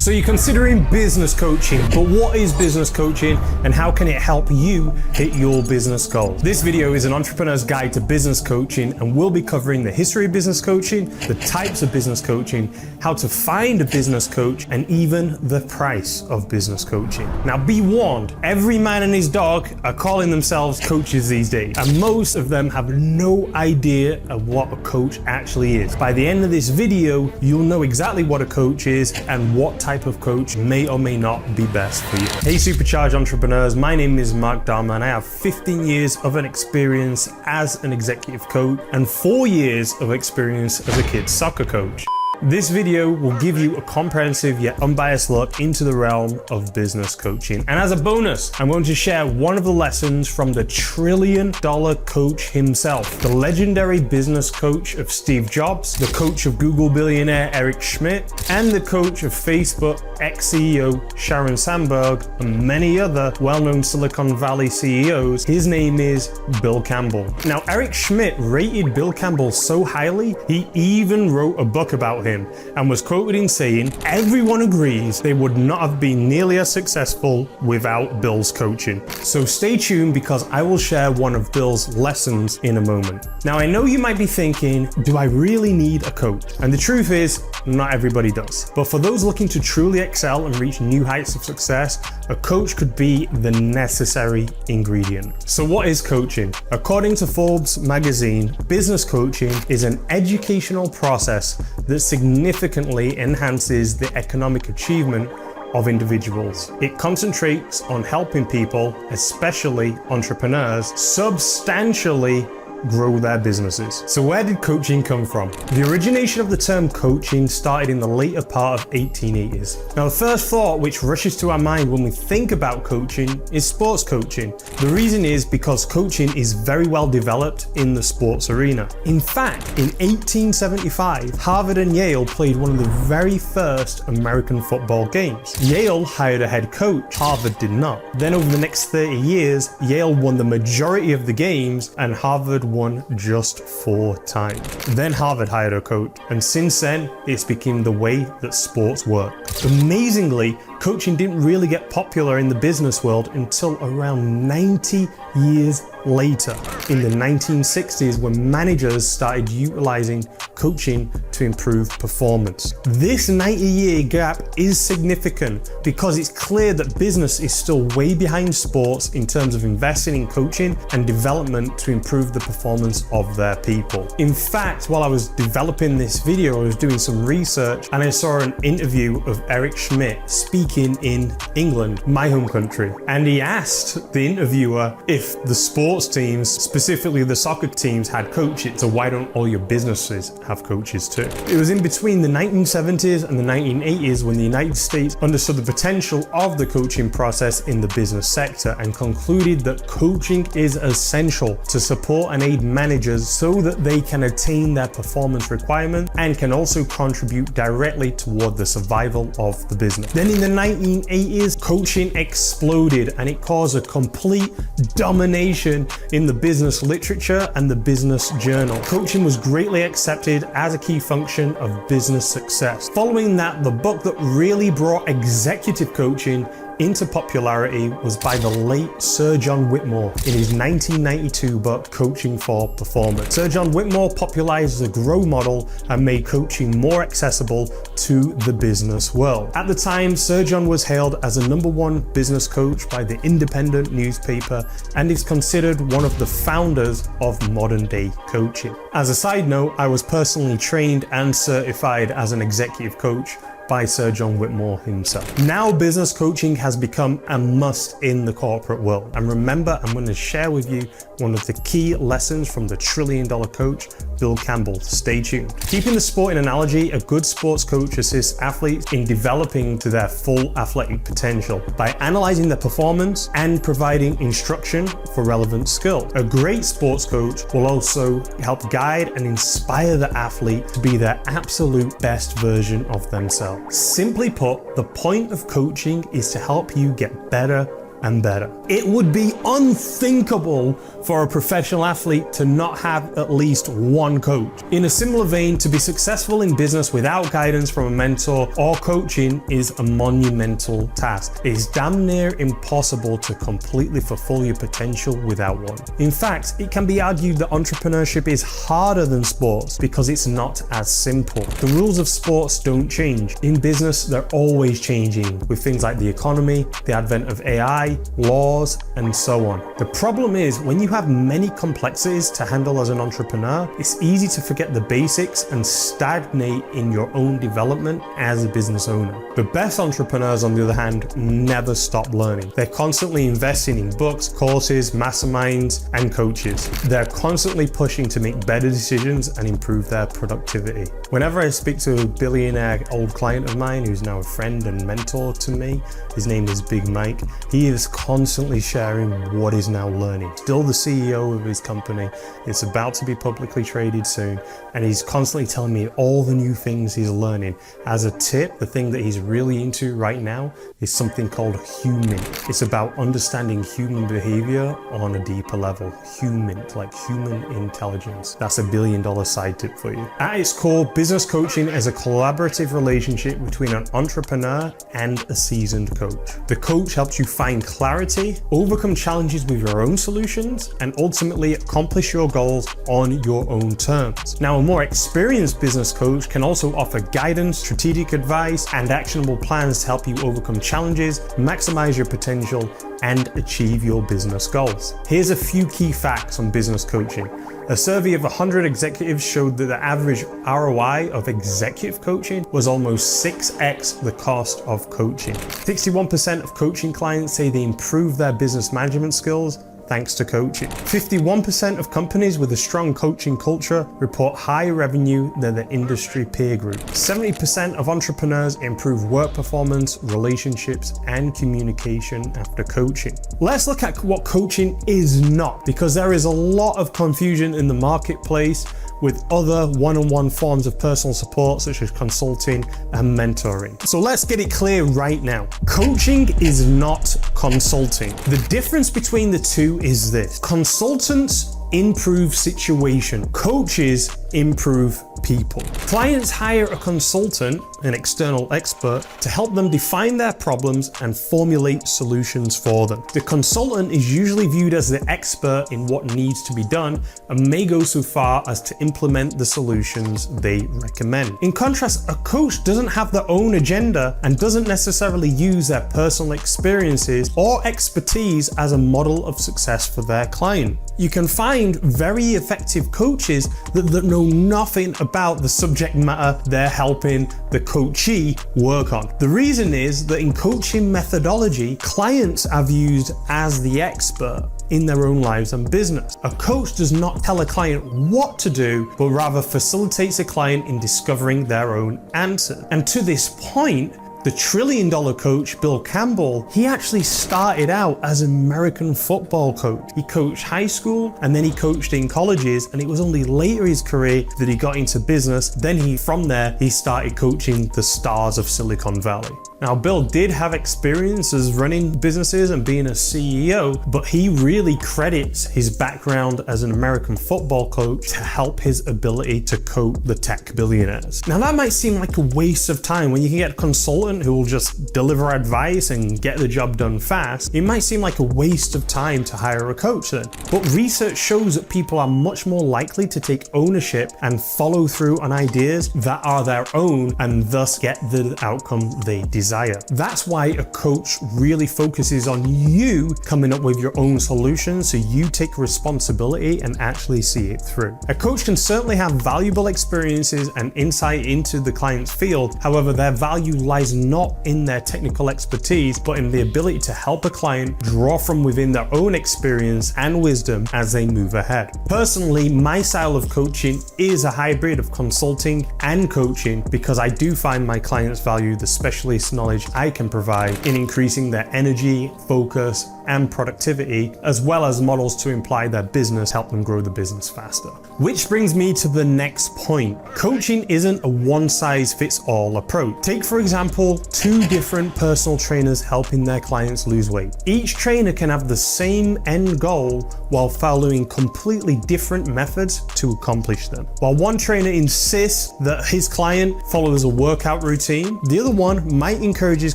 So you're considering business coaching, but what is business coaching and how can it help you hit your business goals? This video is an entrepreneur's guide to business coaching, and we'll be covering the history of business coaching, the types of business coaching, how to find a business coach, and even the price of business coaching. Now be warned, every man and his dog are calling themselves coaches these days, and most of them have no idea of what a coach actually is. By the end of this video, you'll know exactly what a coach is and what type of coach may or may not be best for you. Hey Supercharged entrepreneurs, my name is Mark Dhamma and I have 15 years of an experience as an executive coach and 4 years of experience as a kids soccer coach. This video will give you a comprehensive yet unbiased look into the realm of business coaching. And as a bonus, I'm going to share one of the lessons from the trillion-dollar coach himself, the legendary business coach of Steve Jobs, the coach of Google billionaire Eric Schmidt, and the coach of Facebook ex-CEO Sharon Sandberg, and many other well-known Silicon Valley CEOs. His name is Bill Campbell. Now, Eric Schmidt rated Bill Campbell so highly, he even wrote a book about him and was quoted in saying, "Everyone agrees they would not have been nearly as successful without Bill's coaching." So stay tuned because I will share one of Bill's lessons in a moment. Now I know you might be thinking, do I really need a coach? And the truth is, not everybody does. But for those looking to truly excel and reach new heights of success, a coach could be the necessary ingredient. So what is coaching? According to Forbes magazine, business coaching is an educational process that significantly enhances the economic achievement of individuals. It concentrates on helping people, especially entrepreneurs, substantially grow their businesses. So where did coaching come from? The origination of the term coaching started in the later part of 1880s. Now the first thought which rushes to our mind when we think about coaching is sports coaching. The reason is because coaching is very well developed in the sports arena. In fact, in 1875, Harvard and Yale played one of the very first American football games. Yale hired a head coach, Harvard did not. Then over the next 30 years, Yale won the majority of the games and Harvard won just 4 times. Then Harvard hired a coach, and since then, it's become the way that sports work. Amazingly, coaching didn't really get popular in the business world until around 90 years later, in the 1960s, when managers started utilizing coaching to improve performance. This 90-year gap is significant because it's clear that business is still way behind sports in terms of investing in coaching and development to improve the performance of their people. In fact, while I was developing this video, I was doing some research and I saw an interview of Eric Schmidt speaking in England, my home country, and he asked the interviewer if the sports teams, specifically the soccer teams, had coaches, so why don't all your businesses have coaches too? It was in between the 1970s and the 1980s when the United States understood the potential of the coaching process in the business sector and concluded that coaching is essential to support and aid managers so that they can attain their performance requirements and can also contribute directly toward the survival of the business. Then in the 1980s, coaching exploded and it caused a complete domination in the business literature and the business journal. Coaching was greatly accepted as a key function of business success. Following that, the book that really brought executive coaching into popularity was by the late Sir John Whitmore in his 1992 book, Coaching for Performance. Sir John Whitmore popularized the GROW model and made coaching more accessible to the business world. At the time, Sir John was hailed as a #1 business coach by the Independent newspaper and is considered one of the founders of modern day coaching. As a side note, I was personally trained and certified as an executive coach by Sir John Whitmore himself. Now business coaching has become a must in the corporate world. And remember, I'm going to share with you one of the key lessons from the trillion-dollar coach, Bill Campbell. Stay tuned. Keeping the sporting analogy, a good sports coach assists athletes in developing to their full athletic potential by analyzing their performance and providing instruction for relevant skill. A great sports coach will also help guide and inspire the athlete to be their absolute best version of themselves. Simply put, the point of coaching is to help you get better and better. It would be unthinkable for a professional athlete to not have at least one coach. In a similar vein, to be successful in business without guidance from a mentor or coaching is a monumental task. It is damn near impossible to completely fulfill your potential without one. In fact, it can be argued that entrepreneurship is harder than sports because it's not as simple. The rules of sports don't change. In business, they're always changing with things like the economy, the advent of AI, laws, and so on. The problem is when you have many complexities to handle as an entrepreneur, it's easy to forget the basics and stagnate in your own development as a business owner. The best entrepreneurs, on the other hand, never stop learning. They're constantly investing in books, courses, masterminds, and coaches. They're constantly pushing to make better decisions and improve their productivity. Whenever I speak to a billionaire old client of mine who's now a friend and mentor to me, his name is Big Mike, he is constantly sharing what he's now learning. Still the CEO of his company, it's about to be publicly traded soon, and he's constantly telling me all the new things he's learning. As a tip, the thing that he's really into right now is something called human. It's about understanding human behavior on a deeper level. Human, like human intelligence. That's $1 billion side tip for you. At its core, business coaching is a collaborative relationship between an entrepreneur and a seasoned coach. The coach helps you find clarity, overcome challenges with your own solutions, and ultimately accomplish your goals on your own terms. Now, a more experienced business coach can also offer guidance, strategic advice, and actionable plans to help you overcome challenges, maximize your potential, and achieve your business goals. Here's a few key facts on business coaching. A survey of 100 executives showed that the average ROI of executive coaching was almost 6x the cost of coaching. 61% of coaching clients say they improved their business management skills thanks to coaching. 51% of companies with a strong coaching culture report higher revenue than their industry peer group. 70% of entrepreneurs improve work performance, relationships, and communication after coaching. Let's look at what coaching is not, because there is a lot of confusion in the marketplace with other one-on-one forms of personal support such as consulting and mentoring. So let's get it clear right now. Coaching is not consulting. The difference between the two is this. Consultants improve situation. Coaches improve people. Clients hire a consultant, an external expert, to help them define their problems and formulate solutions for them. The consultant is usually viewed as the expert in what needs to be done and may go so far as to implement the solutions they recommend. In contrast, a coach doesn't have their own agenda and doesn't necessarily use their personal experiences or expertise as a model of success for their client. You can find very effective coaches that know nothing about the subject matter they're helping the coachee work on. The reason is that in coaching methodology, clients are viewed as the expert in their own lives and business. A coach does not tell a client what to do, but rather facilitates a client in discovering their own answers. And to this point, the trillion-dollar coach, Bill Campbell, he actually started out as an American football coach. He coached high school and then he coached in colleges, and it was only later in his career that he got into business. Then from there, he started coaching the stars of Silicon Valley. Now, Bill did have experience as running businesses and being a CEO, but he really credits his background as an American football coach to help his ability to coach the tech billionaires. Now, that might seem like a waste of time when you can get a consultant who will just deliver advice and get the job done fast. It might seem like a waste of time to hire a coach then. But research shows that people are much more likely to take ownership and follow through on ideas that are their own and thus get the outcome they desire. That's why a coach really focuses on you coming up with your own solutions so you take responsibility and actually see it through. A coach can certainly have valuable experiences and insight into the client's field. However, their value lies not in their technical expertise, but in the ability to help a client draw from within their own experience and wisdom as they move ahead. Personally, my style of coaching is a hybrid of consulting and coaching because I do find my clients value the specialist knowledge I can provide in increasing their energy, focus, and productivity, as well as models to imply their business, help them grow the business faster. Which brings me to the next point. Coaching isn't a one-size-fits-all approach. Take, for example, example, two different personal trainers helping their clients lose weight. Each trainer can have the same end goal while following completely different methods to accomplish them. While one trainer insists that his client follows a workout routine, the other one might encourage his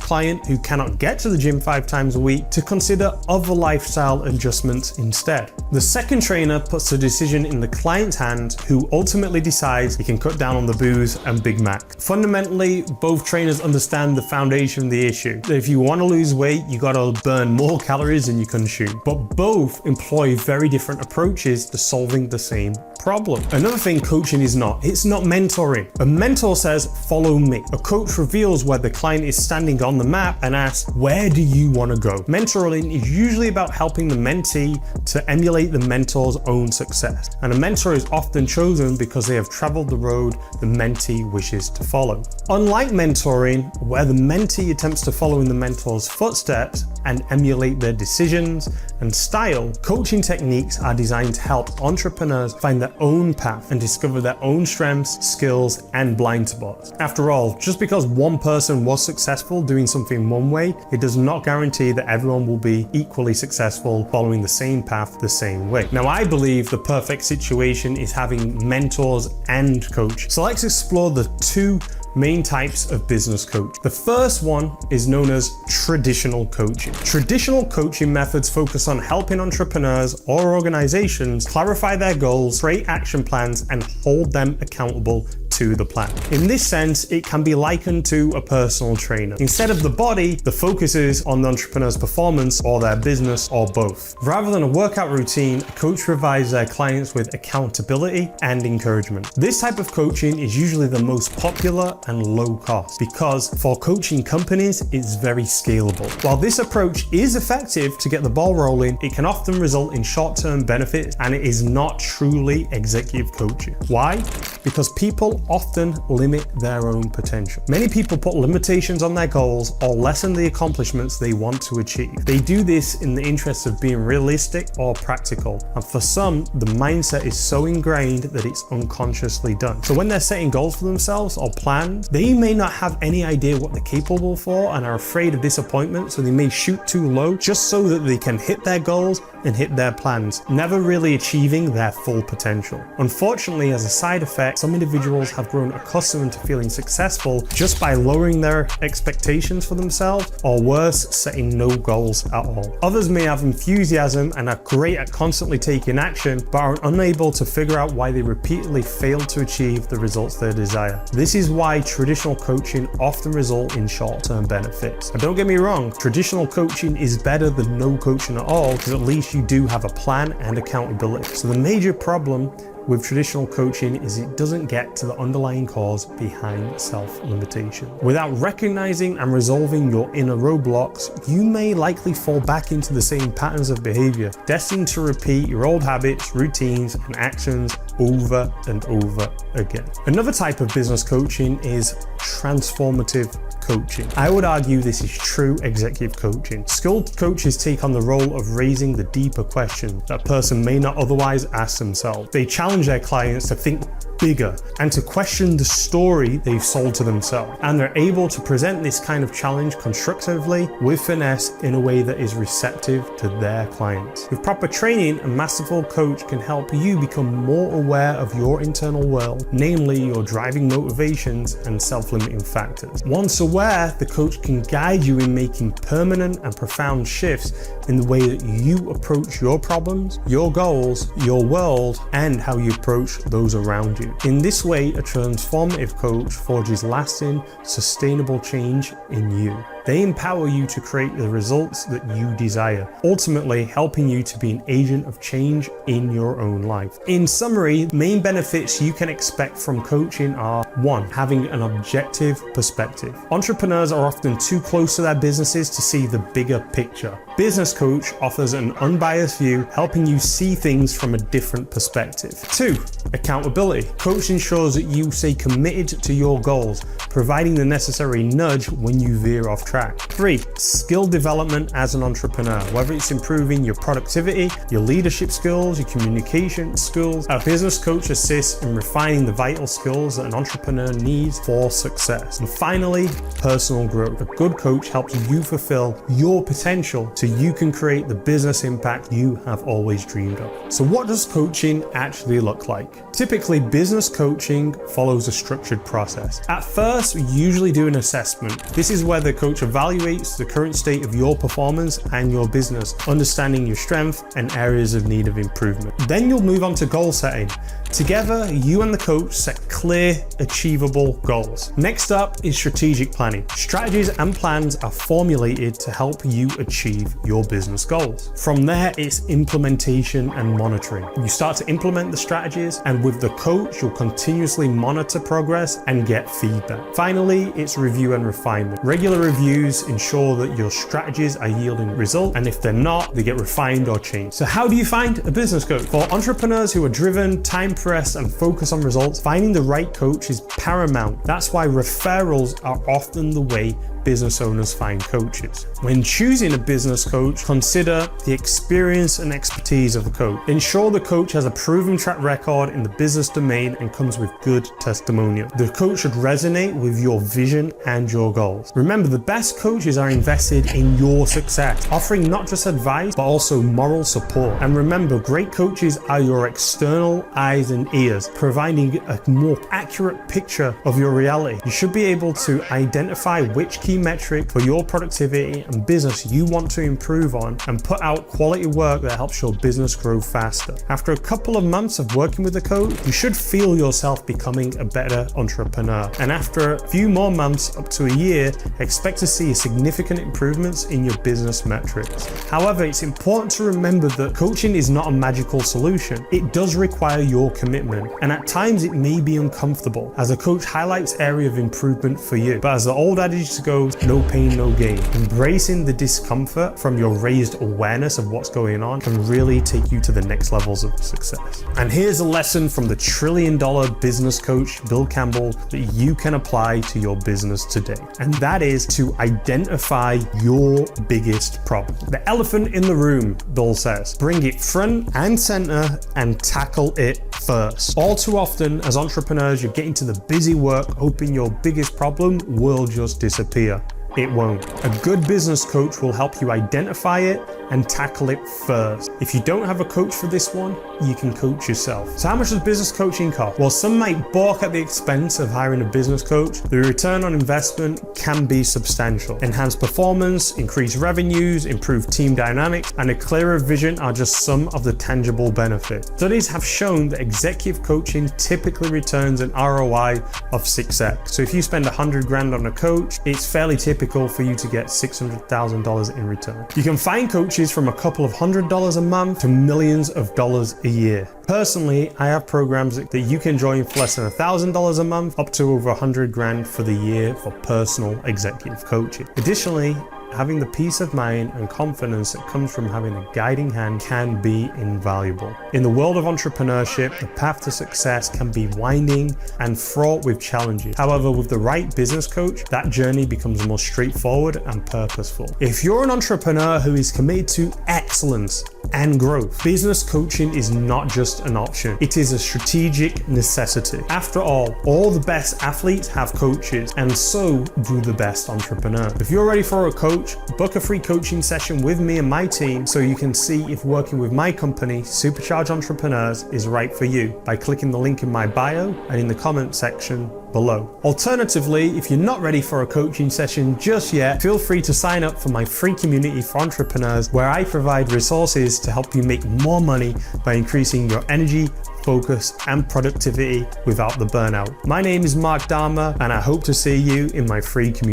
client who cannot get to the gym 5 times a week to consider other lifestyle adjustments instead. The second trainer puts the decision in the client's hands, who ultimately decides he can cut down on the booze and Big Mac. Fundamentally, both trainers understand the foundation of the issue, that if you want to lose weight, you gotta burn more calories than you consume. But both employ very different approaches to solving the same problem. Another thing coaching is not, it's not mentoring. A mentor says, follow me. A coach reveals where the client is standing on the map and asks, where do you want to go? Mentoring is usually about helping the mentee to emulate the mentor's own success. And a mentor is often chosen because they have traveled the road the mentee wishes to follow. Unlike mentoring, where the mentee attempts to follow in the mentor's footsteps and emulate their decisions and style, coaching techniques are designed to help entrepreneurs find their own path and discover their own strengths, skills, and blind spots. After all, just because one person was successful doing something one way, it does not guarantee that everyone will be equally successful following the same path the same way. Now, I believe the perfect situation is having mentors and coaches. So let's explore the two main types of business coach. The first one is known as traditional coaching. Traditional coaching methods focus on helping entrepreneurs or organizations clarify their goals, create action plans, and hold them accountable to the plan. In this sense, it can be likened to a personal trainer. Instead of the body, the focus is on the entrepreneur's performance or their business or both. Rather than a workout routine, a coach provides their clients with accountability and encouragement. This type of coaching is usually the most popular and low cost because for coaching companies, it's very scalable. While this approach is effective to get the ball rolling, it can often result in short-term benefits and it is not truly executive coaching. Why? Because people often limit their own potential. Many people put limitations on their goals or lessen the accomplishments they want to achieve. They do this in the interest of being realistic or practical. And for some, the mindset is so ingrained that it's unconsciously done. So when they're setting goals for themselves or plans, they may not have any idea what they're capable for and are afraid of disappointment, so they may shoot too low just so that they can hit their goals and hit their plans, never really achieving their full potential. Unfortunately, as a side effect, some individuals have grown accustomed to feeling successful just by lowering their expectations for themselves, or worse, setting no goals at all. Others may have enthusiasm and are great at constantly taking action, but are unable to figure out why they repeatedly fail to achieve the results they desire. This is why traditional coaching often results in short-term benefits. And don't get me wrong, traditional coaching is better than no coaching at all, because at least you do have a plan and accountability. So the major problem with traditional coaching is it doesn't get to the underlying cause behind self-limitation. Without recognizing and resolving your inner roadblocks, you may likely fall back into the same patterns of behavior, destined to repeat your old habits, routines, and actions over and over again. Another type of business coaching is transformative coaching. I would argue this is true executive coaching. Skilled coaches take on the role of raising the deeper questions that a person may not otherwise ask themselves. They challenge their clients to think bigger and to question the story they've sold to themselves. And they're able to present this kind of challenge constructively with finesse in a way that is receptive to their clients. With proper training, a masterful coach can help you become more aware of your internal world, namely your driving motivations and self-limiting factors. Once aware, the coach can guide you in making permanent and profound shifts in the way that you approach your problems, your goals, your world, and how you approach those around you. In this way, a transformative coach forges lasting, sustainable change in you. They empower you to create the results that you desire, ultimately helping you to be an agent of change in your own life. In summary, main benefits you can expect from coaching are: 1. Having an objective perspective. Entrepreneurs are often too close to their businesses to see the bigger picture. Business coach offers an unbiased view, helping you see things from a different perspective. 2. Accountability. Coach ensures that you stay committed to your goals, providing the necessary nudge when you veer off track. track. 3, skill development as an entrepreneur. Whether it's improving your productivity, your leadership skills, your communication skills, a business coach assists in refining the vital skills that an entrepreneur needs for success. And finally, personal growth. A good coach helps you fulfill your potential so you can create the business impact you have always dreamed of. So what does coaching actually look like? Typically, business coaching follows a structured process. At first, we usually do an assessment. This is where the coach evaluates the current state of your performance and your business, understanding your strengths and areas of need of improvement. Then you'll move on to goal setting. Together, you and the coach set clear, achievable goals. Next up is strategic planning. Strategies and plans are formulated to help you achieve your business goals. From there, it's implementation and monitoring. You start to implement the strategies, and with the coach, you'll continuously monitor progress and get feedback. Finally, it's review and refinement. Regular reviews ensure that your strategies are yielding results, and if they're not, they get refined or changed. So how do you find a business coach? For entrepreneurs who are driven, time-pressed, and focused on results, finding the right coach is paramount. That's why referrals are often the way business owners find coaches. When choosing a business coach, consider the experience and expertise of the coach. Ensure the coach has a proven track record in the business domain and comes with good testimonial. The coach should resonate with your vision and your goals. Remember, the best coaches are invested in your success, offering not just advice, but also moral support. And remember, great coaches are your external eyes and ears, providing a more accurate picture of your reality. You should be able to identify which key metric for your productivity and business you want to improve on and put out quality work that helps your business grow faster. After a couple of months of working with a coach, you should feel yourself becoming a better entrepreneur. And after a few more months, up to a year, expect to see significant improvements in your business metrics. However, it's important to remember that coaching is not a magical solution. It does require your commitment, and at times it may be uncomfortable as a coach highlights area of improvement for you. But as the old adage goes, no pain, no gain. Embracing the discomfort from your raised awareness of what's going on can really take you to the next levels of success. And here's a lesson from the $1 trillion business coach, Bill Campbell, that you can apply to your business today. And that is to identify your biggest problem. The elephant in the room, Bill says. Bring it front and center and tackle it first. All too often, as entrepreneurs, you're getting to the busy work, hoping your biggest problem will just disappear. It won't. A good business coach will help you identify it and tackle it first. If you don't have a coach for this one, you can coach yourself. So how much does business coaching cost? Well, some might balk at the expense of hiring a business coach. The return on investment can be substantial. Enhanced performance, increased revenues, improved team dynamics, and a clearer vision are just some of the tangible benefits. Studies have shown that executive coaching typically returns an ROI of 6x. So if you spend $100,000 on a coach, it's fairly typical for you to get $600,000 in return. You can find coaches from a couple of $100 a month to millions of dollars a year. Personally, I have programs that you can join for less than $1,000 a month up to over $100,000 for the year for personal executive coaching. Additionally, having the peace of mind and confidence that comes from having a guiding hand can be invaluable. In the world of entrepreneurship, the path to success can be winding and fraught with challenges. However, with the right business coach, that journey becomes more straightforward and purposeful. If you're an entrepreneur who is committed to excellence and growth, business coaching is not just an option. It is a strategic necessity. After all the best athletes have coaches, and so do the best entrepreneurs. If you're ready for a coach, book a free coaching session with me and my team so you can see if working with my company, Supercharge Entrepreneurs, is right for you by clicking the link in my bio and in the comment section below. Alternatively, if you're not ready for a coaching session just yet, feel free to sign up for my free community for entrepreneurs where I provide resources to help you make more money by increasing your energy, focus, and productivity without the burnout. My name is Mark Dhamma, and I hope to see you in my free community.